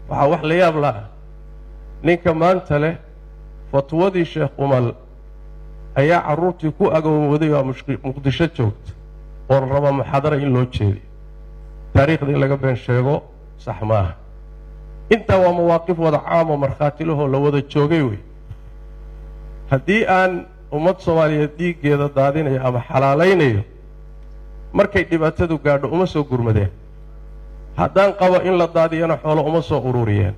waxaa wax la yaab laha ninka maanta leh fatwadii sheekh umal ayaa carruurtii ku agawooday oo muqdisho joogta oo la raba muxaadara in loo jeediyo taariikhda in laga been sheego sax maaha intaa waa mawaaqif wada caamo markhaatilahoo la wada joogay wey haddii aan ummad soomaaliyeed dhiiggeeda daadinayo ama xalaalaynayo markay dhibaatadu gaadho uma soo gurmadeen haddaan qabo in la daadiyana xoolo uma soo ururiyeen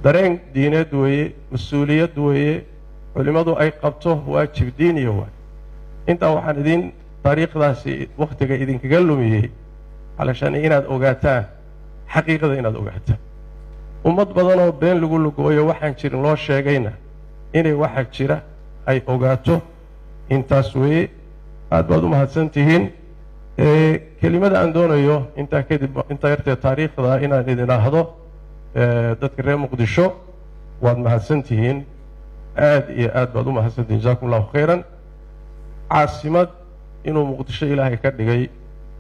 dareen diineed weeye mas-uuliyad weeye culimmadu ay qabto waajib diiniya waay intaa waxaan idin taariikhdaasi wakhtiga idinkaga lumiyey calashaan inaad ogaataan xaqiiqada inaad ogaataan ummad badanoo been lagu lugooyo waxaan jirin loo sheegayna inay waxa jira ay ogaato intaas weeye aad baad u mahadsan tihiin kelimada aan doonayo intaa kadib intaa yartee taariikhda inaan idin ahdo dadka reer muqdisho waad mahadsan tihiin aad iyo aad baad u mahadsan tihiin jazakum allahu khayran caasimad inuu muqdisho ilaahay ka dhigay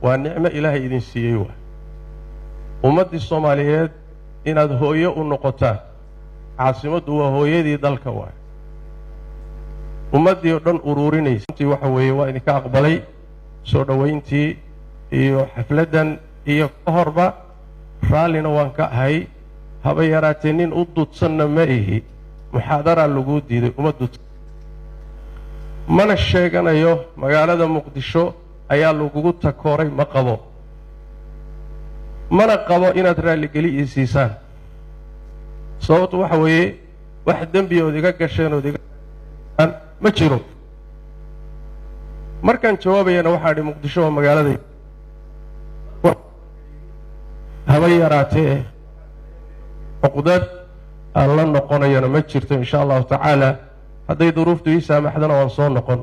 waa nicmo ilaahay idin siiyey waay ummaddii soomaaliyeed inaad hooyo u noqotaan caasimaddu waa hooyadii dalka waay ummaddii oo dhan uruurinaysa intii waxa weeye waa idinka aqbalay soo dhowayntii iyo xafladdan iyo ka horba raallina waan ka ahay haba yaraatee nin u dudsanna ma ihi muxaadaraa laguu diiday uma dudsan mana sheeganayo magaalada muqdisho ayaa lagugu takooray ma qabo mana qabo inaad raalligeli ii siisaan sababtu waxa weeye wax dembi ood iga gasheen ood iga ma jiro markaan jawaabayana waxaa idhi muqdisho waa magaaladay haba yaraatee cuqdad aan la noqonayana ma jirto insha allahu tacaala hadday duruuftu ii saamaxdana waan soo noqon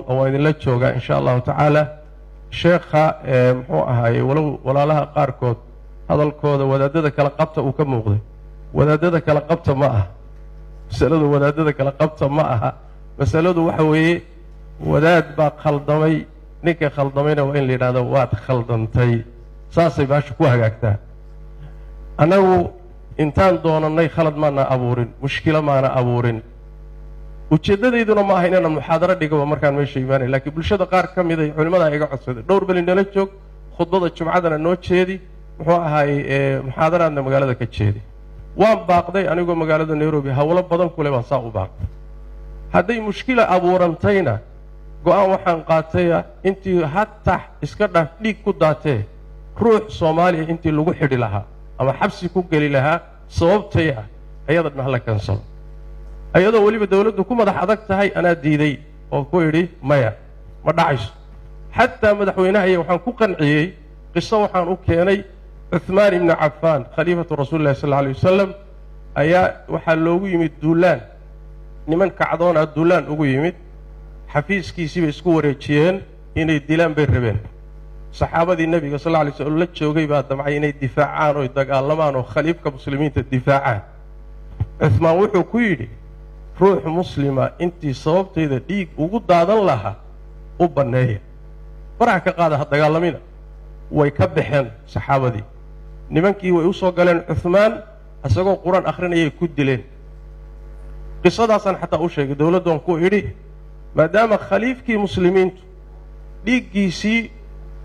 oo waan idinla joogaa insha allahu tacaala sheekha muxuu ahaaye walow walaalaha qaarkood hadalkooda wadaadada kala qabta uu ka muuqday wadaadada kala qabta ma aha masaladu wadaadada kala qabta ma aha masaladu waxa weeye wadaad baa khaldamay ninka khaldamayna waa in la yidhahdo waad khaldantay saasay baasha ku hagaagtaa annagu intaan doonannay khalad maana abuurin mushkilo maana abuurin ujeeddadayduna ma aha inaanan muxaadaro dhigaba markaan meesha imaanay laakiin bulshada qaar ka mid ay culimmadaa iga codsaday dhowr beli nala joog khudbada jumcadana noo jeedi muxuu ahaayey muxaadaraadna magaalada ka jeedi waan baaqday anigoo magaalada nairobi hawlo badan kule baan saa u baaqday hadday mushkila abuurantayna go-aan waxaan qaataya intii hataa iska dhaaf dhiig ku daatee ruux soomaaliya intii lagu xidhi lahaa ama xabsi ku geli lahaa sababtay ah ayadana hala kansalo ayadoo weliba dawladdu ku madax adag tahay anaa diiday oo ku idhi maya ma dhacayso xataa madaxweynahaya waxaan ku qanciyey qiso waxaan u keenay cuhmaan ibni cafaan khaliifatu rasuuli llahi sal alla alay wasalam ayaa waxaa loogu yimid duulaan niman kacdoon ah duulaan ugu yimid xafiiskiisii bay isku wareejiyeen inay dilaan bay rabeen saxaabadii nebiga sal alla alay slam la joogay baa damcay inay difaacaan oy dagaalamaan oo khaliifka muslimiinta difaacaan cuhmaan wuxuu ku yidhi ruux muslima intii sababtayda dhiig ugu daadan lahaa u banneeya faraha ka qaada ha dagaalamina way ka baxeen saxaabadii nimankii way u soo galeen cuhmaan isagoo qur-aan akhrinayay ku dileen qisadaasaan xataa u sheegay dowladdoon ku idhi maadaama khaliifkii muslimiintu dhiiggiisii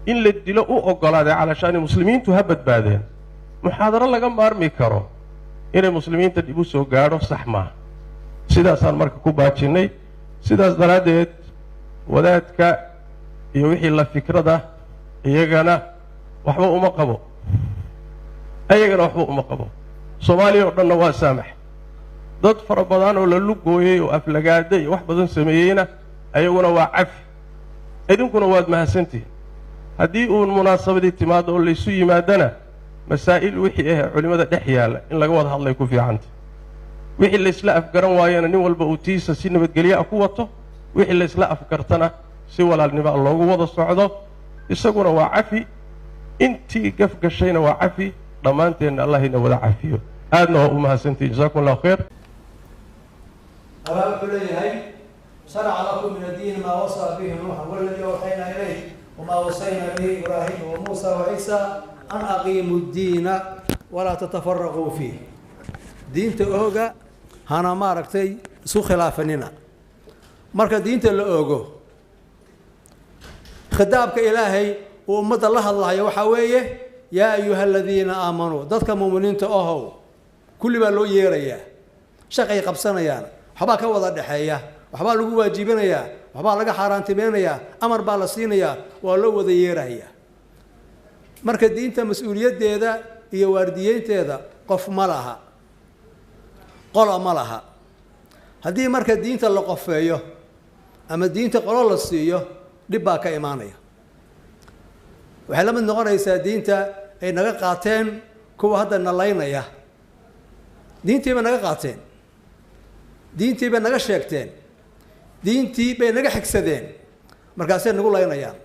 in la dilo u oggolaaday calashaani muslimiintu ha badbaadeen muxaadaro laga maarmi karo inay muslimiinta dib u soo gaadho sax maaha sidaasaan marka ku baajinnay sidaas daraaddeed wadaadka iyo wixii la fikrada iyagana waxba uma qabo soomaaliya oo dhanna waa saamax dad fara badan oo la lugooyey oo aflagaada iyo wax badan sameeyeyna ayaguna waa cafi idinkuna waad mahadsantihin haddii uun munaasabadii timaado oo laysu yimaadana masaa'il wixii ah culimmada dhex yaalla in laga wada hadlay ku fiicanta wixii laysla afgaran waayana nin walba uu tiisa si nabadgelyo ah ku wato wixii laysla afgartana si walaalnimo loogu wada socdo isaguna waa cafi intii gaf gashayna waa cafi dhammaanteenna allahina wada cafiyo aadna waa u mahadsantihin jazakum allahu khayr أبا بليهي شرع لكم من الدين ما وصى به نوح والذي أوحينا إليه وما وصينا به إبراهيم وموسى وعيسى أن أقيموا الدين ولا تتفرقوا فيه دينت أوغا هانا ماركتي سو خلافننا مركا دينت اللي أوغو خدابك إلهي وأمد الله يوحويه يا أيها الذين آمنوا ضدك مؤمنين تأهو كل ما لو يريا شقي قبسنا يا حبا كوضا دحيا وحبا لو واجبنا يا وحبا لغا حارانتمينا يا أمر بالسين يا ولو وذا يريا marka diinta mas'uuliyadeeda iyo waardiyeynteeda qof ma laha qolo ma laha haddii marka diinta la qofeeyo ama diinta qolo la siiyo dhib baa ka imaanaya waxay la mid noqonaysaa diinta ay naga qaateen kuwa hadda nalaynaya diintii bay naga qaateen diintii bay naga sheegteen diintii bay naga xigsadeen markaasay nagu laynayaan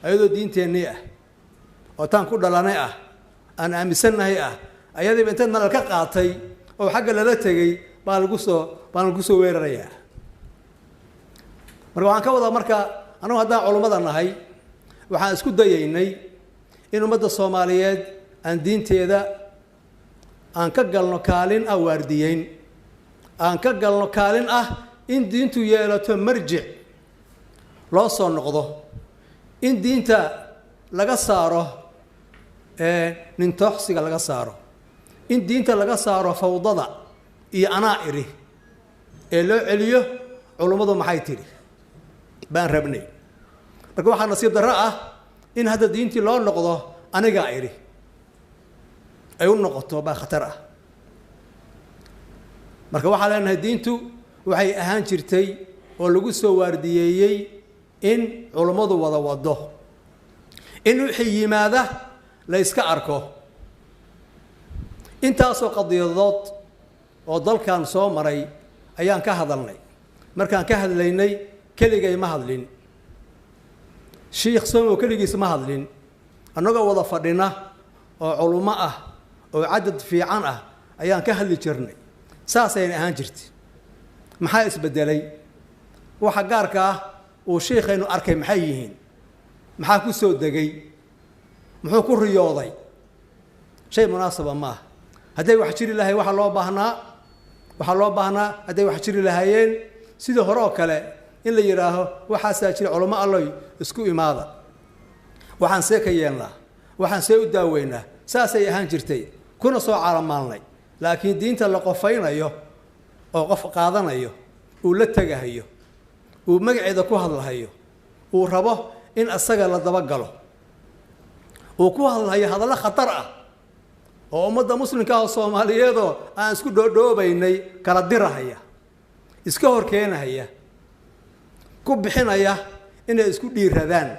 ayadoo diinteennii ah oo taan ku dhalanay ah aan aaminsannahay ah ayadii inta nalal ka qaatay oo xagga lala tegay baa lagu soo weerarayaa marka waxaan ka wadaa marka anagu haddaan culummada nahay waxaan isku dayaynay in ummadda Soomaaliyeed aan diinteeda aan ka galno kaalin ah waardiyeyn aan ka galno kaalin ah in diintu yeelato marjic loo soo noqdo in diinta laga saaro nin tooxsiga laga saaro in diinta laga saaro fawdada iyo anaa'iri ee loo celiyo culummadu maxay tiri baan rabnay marka waxaa nasiib darro ah in hadda diintii loo noqdo aniga iri ay u noqoto baa khatar ah marka waxaa leenahay diintu waxay ahaan jirtay oo lagu soo waardiyeeyey in culummadu wada wado in wixii yimaada la iska arko intaasoo qadiyadood oo dalkan soo maray ayaan ka hadalnay markaan ka hadlaynay keligay ma hadlin shiikh somo keligiis ma hadlin annagoo wada fadhina oo culummo ah oo cadad fiican ah ayaan ka hadli jirnay saasayna ahaan jirtay maxaa isbedelay waxa gaarka ah uu shiikhaynu arkay maxay yihiin maxaa ku soo degay muxuu ku riyooday shay munaasaba ma aha hadday wax jiri lahay waxaa loo baahnaa hadday wax jiri lahaayeen sidii hore oo kale in la yidhaaho waxaasaa jira culamo alloy isku imaada waxaan see ka yeelnaa waxaan see u daaweynaa saasay ahaan jirtay kuna soo caalamaalnay laakiin diinta la qofaynayo oo qof qaadanayo uu la tegahayo uu magaceeda ku hadlahayo uu rabo in asaga la dabagalo uu ku hadlahayo hadallo khatar ah oo ummadda muslimka ah oo Soomaaliyeedoo aan isku dhoodhoobaynay kala dirahaya iska hor keenahaya ku bixinaya inay isku dhiiradaan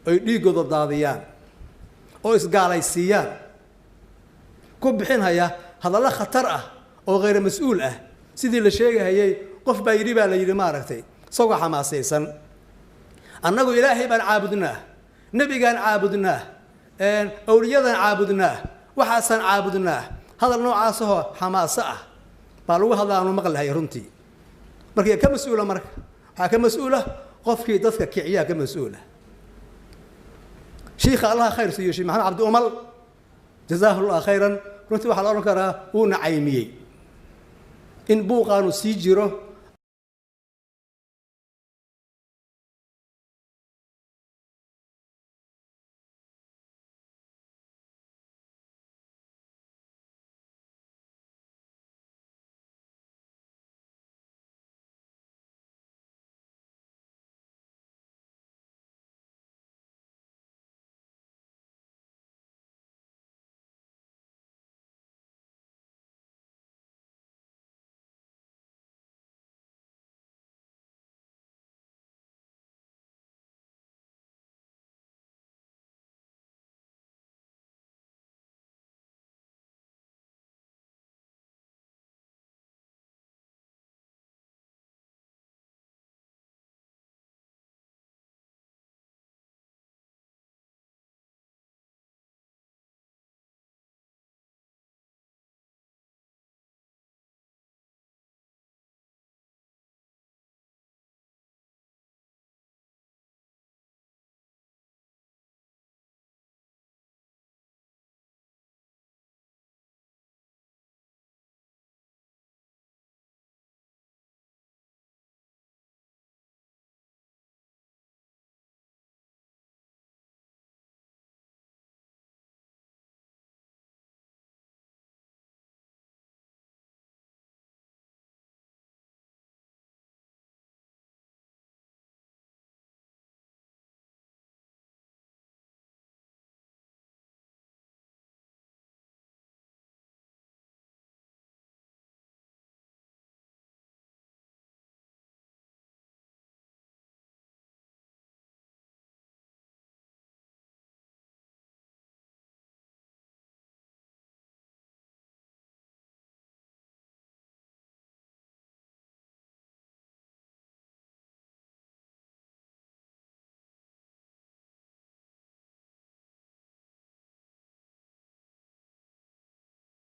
oo dhiigooda daadiyaan oo isgaalaysiiyaan ku bixinaya hadallo khatar ah oo غير mas'uul ah sidii la sheegayay qof baa yiri baa la yiri ma aragtay isagoo xamaasaysan annagu ilaahay baan caabudnaa nabigaan caabudnaa awliyadan caabudnaa waxaasan caabudnaa hadal noocaas oo xamaasa ah baa lagu hadlaanu maqlahay runtii markii ka mas'uula marka waxa ka mas'uula qofkii dadka kiciya ka mas'uula sheekh Allah khayr siiyo sheekh Maxamed Cabdi Umal jazaahu Allah khayran runtii waxa la oran karaa uu nacaymiyay in buuqaanu sii jiro